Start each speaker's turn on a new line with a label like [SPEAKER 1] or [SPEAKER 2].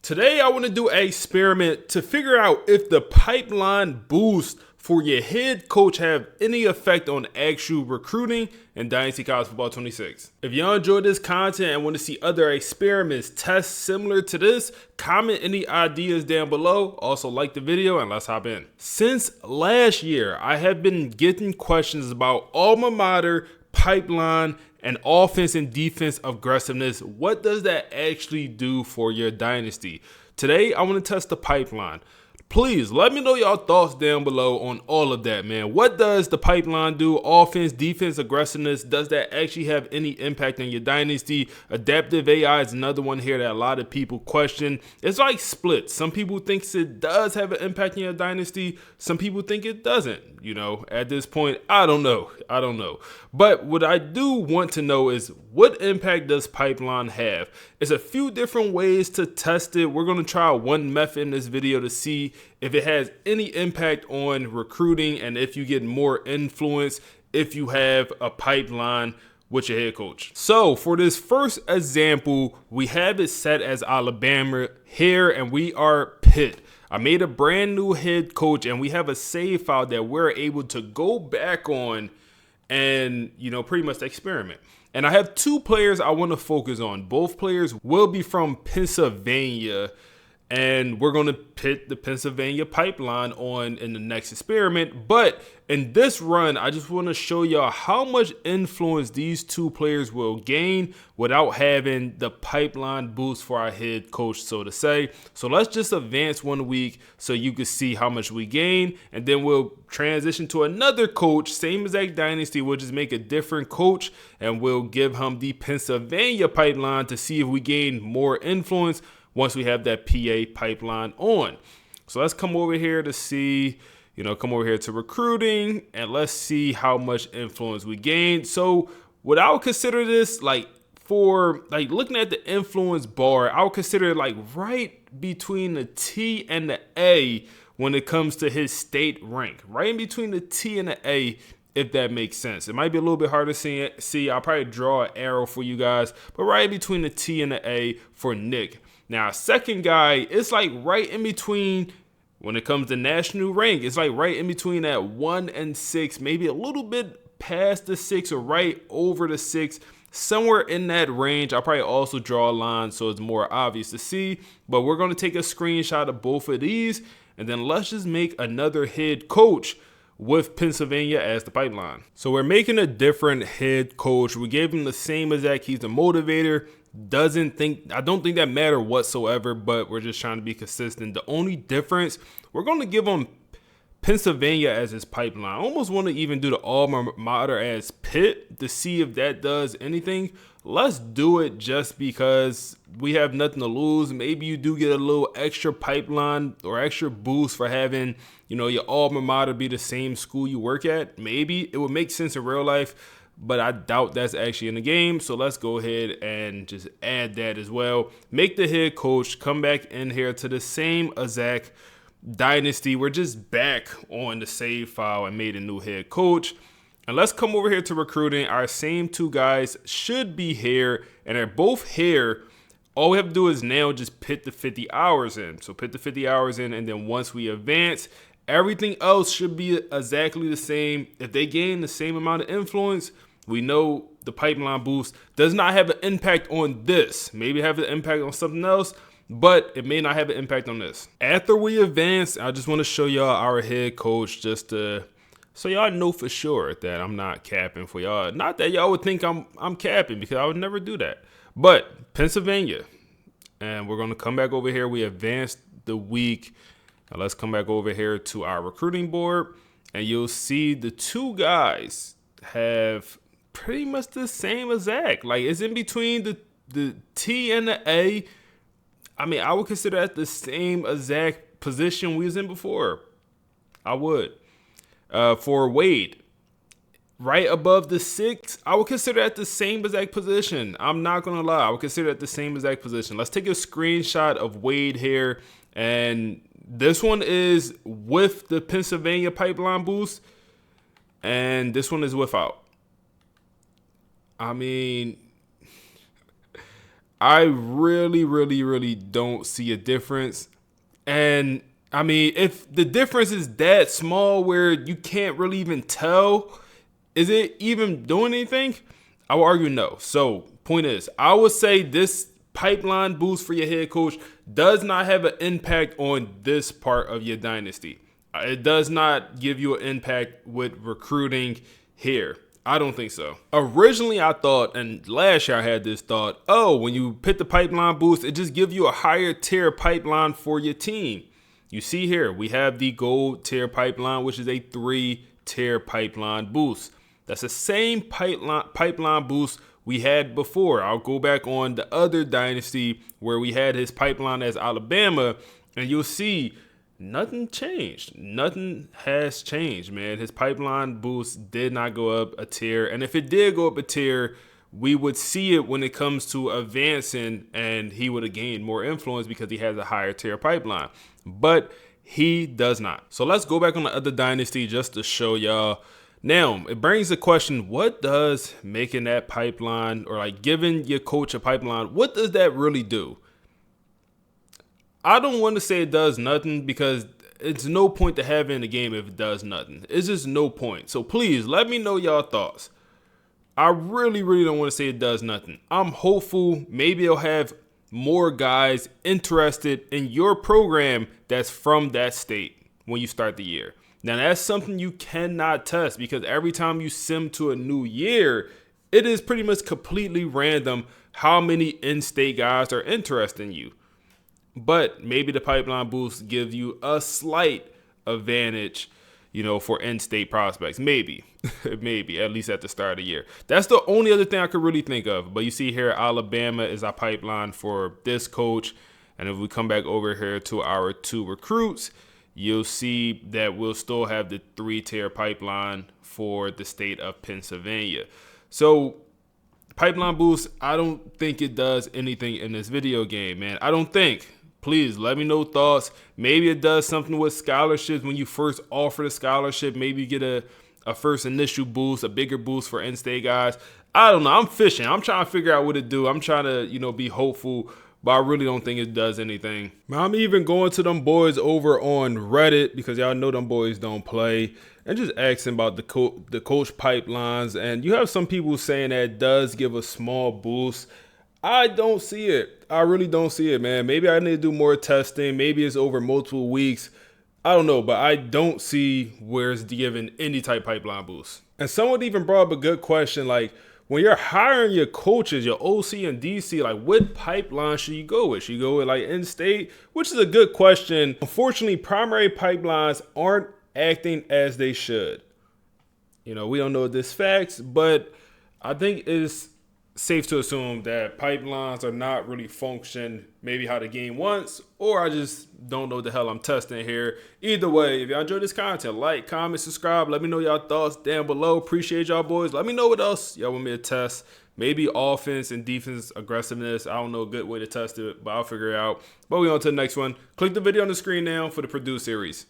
[SPEAKER 1] Today, I want to do an experiment to figure out if the pipeline boost for your head coach have any effect on actual recruiting in Dynasty College Football 26. If y'all enjoyed this content and want to see other experiments, tests similar to this, comment any ideas down below. Also like the video and let's hop in. Since last year, I have been getting questions about alma mater, pipeline, and offense and defense aggressiveness. What does that actually do for your dynasty? Today, I want to test the pipeline. Please let me know y'all thoughts down below on all of that, man. What does the pipeline do? Offense, defense, aggressiveness. Does that actually have any impact on your dynasty? Adaptive AI is another one here that a lot of people question. It's like split. Some people think it does have an impact on your dynasty. Some people think it doesn't. You know, at this point, I don't know. But what I do want to know is what impact does pipeline have? There's a few different ways to test it. We're going to try one method in this video to see if it has any impact on recruiting and if you get more influence if you have a pipeline with your head coach. So for this first example, we have it set as Alabama here and we are Pitt. I made a brand new head coach and we have a save file that we're able to go back on and, you know, pretty much experiment. And I have two players I want to focus on. Both players will be from Pennsylvania, and we're going to pit the Pennsylvania pipeline on in the next experiment. But in this run, I just want to show y'all how much influence these two players will gain without having the pipeline boost for our head coach, so to say. So let's just advance 1 week so you can see how much we gain. And then we'll transition to another coach, same exact dynasty. We'll just make a different coach and we'll give him the Pennsylvania pipeline to see if we gain more influence once we have that PA pipeline on. So let's come over here to see, come over here to recruiting and let's see how much influence we gain. So what I would consider this looking at the influence bar, I would consider it like right between the T and the A when it comes to his state rank, right in between the T and the A, if that makes sense. It might be a little bit hard to see. I'll probably draw an arrow for you guys, but right in between the T and the A for Nick. Now, second guy, it's like right in between when it comes to national rank. It's like right in between that 1 and 6, maybe a little bit past the 6 or right over the 6, somewhere in that range. I'll probably also draw a line so it's more obvious to see, but we're going to take a screenshot of both of these and then let's just make another head coach with Pennsylvania as the pipeline. So we're making a different head coach. We gave him the same exact. He's the motivator. I don't think that matter whatsoever, but we're just trying to be consistent. The only difference, we're going to give him Pennsylvania as his pipeline. I almost want to even do the alma mater as Pitt to see if that does anything. Let's do it just because we have nothing to lose. Maybe you do get a little extra pipeline or extra boost for having, your alma mater be the same school you work at. Maybe it would make sense in real life, but I doubt that's actually in the game. So let's go ahead and just add that as well. Make the head coach, come back in here to the same exact dynasty. We're just back on the save file and made a new head coach. And let's come over here to recruiting. Our same two guys should be here and they're both here. All we have to do is now just put the 50 hours in. So put the 50 hours in, and then once we advance, everything else should be exactly the same. If they gain the same amount of influence, we know the pipeline boost does not have an impact on this. Maybe have an impact on something else, but it may not have an impact on this. After we advance, I just want to show y'all our head coach just to so y'all know for sure that I'm not capping for y'all. Not that y'all would think I'm capping, because I would never do that. But Pennsylvania, and we're going to come back over here. We advanced the week. Now let's come back over here to our recruiting board, and you'll see the two guys have pretty much the same exact. Like, it's in between the T and the A. I mean, I would consider that the same exact position we was in before. I would. For Wade, right above the 6, I would consider that the same exact position. I'm not going to lie. I would consider that the same exact position. Let's take a screenshot of Wade here. And this one is with the Pennsylvania pipeline boost. And this one is without. I mean, I really don't see a difference. And I mean, if the difference is that small where you can't really even tell, is it even doing anything? I will argue no. So, point is, I would say this pipeline boost for your head coach does not have an impact on this part of your dynasty. It does not give you an impact with recruiting here. I don't think so. Originally, I thought, and last year I had this thought, oh, when you pick the pipeline boost, it just gives you a higher tier pipeline for your team. You see here, we have the gold tier pipeline, which is a 3-tier pipeline boost. That's the same pipeline boost we had before. I'll go back on the other dynasty where we had his pipeline as Alabama, and you'll see nothing changed. Nothing has changed, man. His pipeline boost did not go up a tier. And if it did go up a tier, we would see it when it comes to advancing, and he would have gained more influence because he has a higher tier pipeline. But he does not. So let's go back on the other dynasty just to show y'all. Now, it brings the question, what does making that pipeline, or like giving your coach a pipeline, what does that really do? I don't want to say it does nothing because it's no point to have it in the game if it does nothing. It's just no point. So please let me know y'all thoughts. I really don't want to say it does nothing. I'm hopeful maybe it'll have more guys interested in your program that's from that state when you start the year. Now that's something you cannot test because every time you sim to a new year, it is pretty much completely random how many in-state guys are interested in you. But maybe the pipeline boost gives you a slight advantage, for in-state prospects. Maybe, maybe, at least at the start of the year. That's the only other thing I could really think of. But you see here, Alabama is our pipeline for this coach. And if we come back over here to our 2 recruits, you'll see that we'll still have the 3-tier pipeline for the state of Pennsylvania. So pipeline boost, I don't think it does anything in this video game, man. I don't think. Please let me know thoughts. Maybe it does something with scholarships when you first offer the scholarship. Maybe you get a first initial boost, a bigger boost for in-state guys. I don't know. I'm fishing. I'm trying to figure out what it do. I'm trying to, be hopeful, but I really don't think it does anything. I'm even going to them boys over on Reddit because y'all know them boys don't play, and just asking about the coach pipelines. And you have some people saying that it does give a small boost. I don't see it. I really don't see it, man. Maybe I need to do more testing. Maybe it's over multiple weeks. I don't know, but I don't see where it's giving any type pipeline boost. And someone even brought up a good question, like when you're hiring your coaches, your OC and DC, like what pipeline should you go with? Should you go with like in-state? Which is a good question. Unfortunately, primary pipelines aren't acting as they should. We don't know this facts, but I think it's safe to assume that pipelines are not really function maybe how the game wants, or I just don't know what the hell I'm testing here. Either way, if y'all enjoyed this content, like, comment, subscribe. Let me know y'all thoughts down below. Appreciate y'all boys. Let me know what else y'all want me to test. Maybe offense and defense aggressiveness. I don't know a good way to test it, but I'll figure it out. But we on to the next one. Click the video on the screen now for the Purdue series.